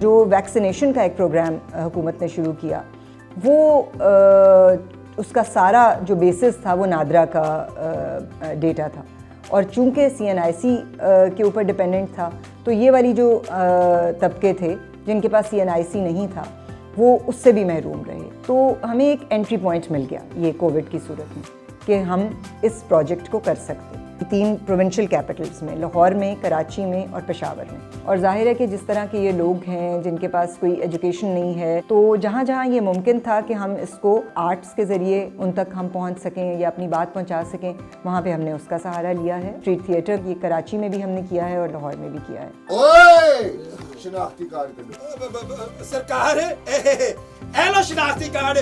जो वैक्सीनेशन का एक प्रोग्राम हुकूमत ने शुरू किया, वो उसका सारा जो बेसिस था वो नादरा का डेटा था, और चूंकि CNIC के ऊपर डिपेंडेंट था, तो ये वाली जो तबके थे जिनके पास CNIC नहीं था वो उससे भी महरूम रहे। तो हमें एक एंट्री पॉइंट मिल गया ये कोविड की सूरत में कि हम इस प्रोजेक्ट को कर सकते। 3 प्रोविंशियल कैपिटल्स में, लाहौर में, कराची में और पेशावर में। और जाहिर है कि जिस तरह के ये लोग हैं जिनके पास कोई एजुकेशन नहीं है, तो जहाँ जहाँ ये मुमकिन था कि हम इसको आर्ट्स के ज़रिए उन तक हम पहुँच सकें या अपनी बात पहुँचा सकें, वहाँ पे हमने उसका सहारा लिया है। स्ट्रीट थिएटर ये कराची में भी हमने किया है और लाहौर में भी किया है। ओए शनाख्ती कार्ड सरकार है लो शनाख्ती कार्ड।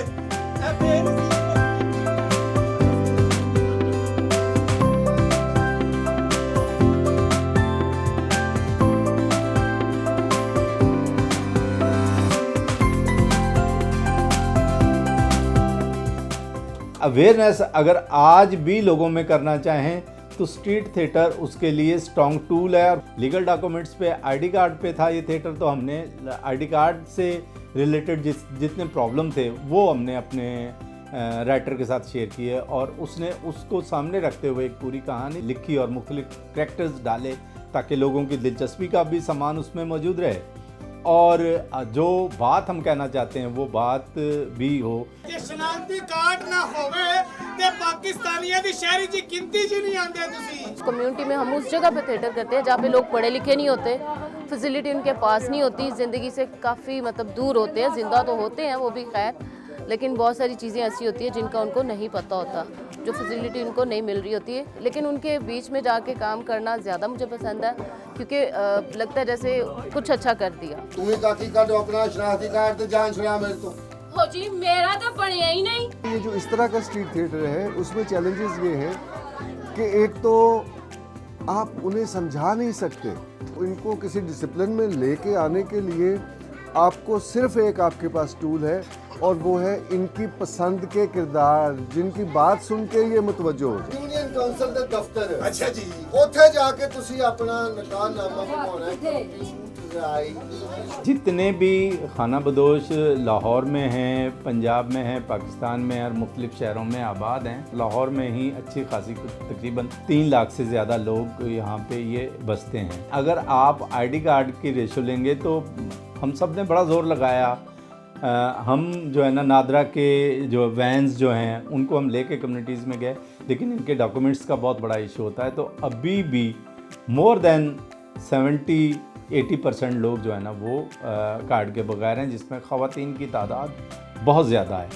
अवेयरनेस अगर आज भी लोगों में करना चाहें तो स्ट्रीट थिएटर उसके लिए स्ट्रॉन्ग टूल है। लीगल डॉक्यूमेंट्स पे आईडी कार्ड पे था ये थिएटर, तो हमने आईडी कार्ड से रिलेटेड जितने प्रॉब्लम थे वो हमने अपने राइटर के साथ शेयर किए, और उसने उसको सामने रखते हुए एक पूरी कहानी लिखी और मुख्तलिफ कैरेक्टर्स डाले ताकि लोगों की दिलचस्पी का भी सामान उसमें मौजूद रहे और जो बात हम कहना चाहते हैं वो बात भी हो। ये शनाख्ती कार्ड ना होवे ते पाकिस्तानियों दी शहरी जी गिनती जी नहीं आंदे। तुसी कम्युनिटी में हम उस जगह पे थिएटर करते हैं जहाँ पे लोग पढ़े लिखे नहीं होते, फैसिलिटी उनके पास नहीं होती, ज़िंदगी से काफ़ी मतलब दूर होते हैं। जिंदा तो होते हैं वो भी खैर, लेकिन बहुत सारी चीज़ें ऐसी होती हैं जिनका उनको नहीं पता होता, जो फैसिलिटी उनको नहीं मिल रही होती है। लेकिन उनके बीच में जाके काम करना ज़्यादा मुझे पसंद है, क्योंकि लगता है जैसे कुछ अच्छा कर दिया। तुम्हें काकी का जो अपना शनाख्ती कार्ड ते जान छुड़ा मेरे तो हो जी, मेरा तो बढ़िया ही नहीं। ये जो इस तरह का स्ट्रीट थिएटर है उसमें चैलेंजेस ये हैं कि एक तो आप उन्हें समझा नहीं सकते, इनको किसी डिसिप्लिन में लेके आने के लिए आपको सिर्फ एक आपके पास टूल है और वो है इनकी पसंद के किरदार, जिनकी बात सुन के ये मुतवज्जो हो जाए। यूनियन काउंसिल के दफ्तर अच्छा जी, ਉੱਥੇ जाके तुसी अपना निकाहनामा बनवाना है। जितने भी खाना बदोश लाहौर में हैं, पंजाब में हैं, पाकिस्तान में और मुख्तलिफ शहरों में आबाद हैं, लाहौर में ही अच्छी खासी तकरीबन 3 लाख से ज़्यादा लोग यहाँ पे ये बसते हैं। अगर आप आईडी कार्ड की रेशो लेंगे तो हम सब ने बड़ा ज़ोर लगाया। हम जो है ना नादरा के जो वैन्स जो हैं उनको हम लेके कम्युनिटीज़ में गए, लेकिन इनके डॉक्यूमेंट्स का बहुत बड़ा इशू होता है। तो अभी भी मोर देन 70-80% लोग जो है ना वो कार्ड के बगैर हैं, जिसमें ख़वातीन की तादाद बहुत ज़्यादा है।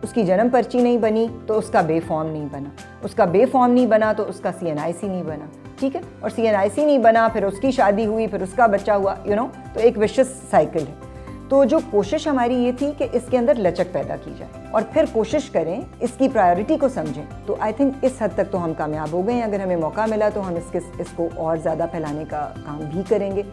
उसकी जन्म पर्ची नहीं बनी तो उसका बे फॉर्म नहीं बना, उसका बे फॉर्म नहीं बना तो उसका CNIC नहीं बना, ठीक है, और CNIC नहीं बना, फिर उसकी शादी हुई, फिर उसका बच्चा हुआ, तो एक विशियस साइकिल है। तो जो कोशिश हमारी ये थी कि इसके अंदर लचक पैदा की जाए और फिर कोशिश करें इसकी प्रायोरिटी को समझें। तो आई थिंक इस हद तक तो हम कामयाब हो गए हैं। अगर हमें मौका मिला तो हम इसको और ज़्यादा फैलाने का काम भी करेंगे।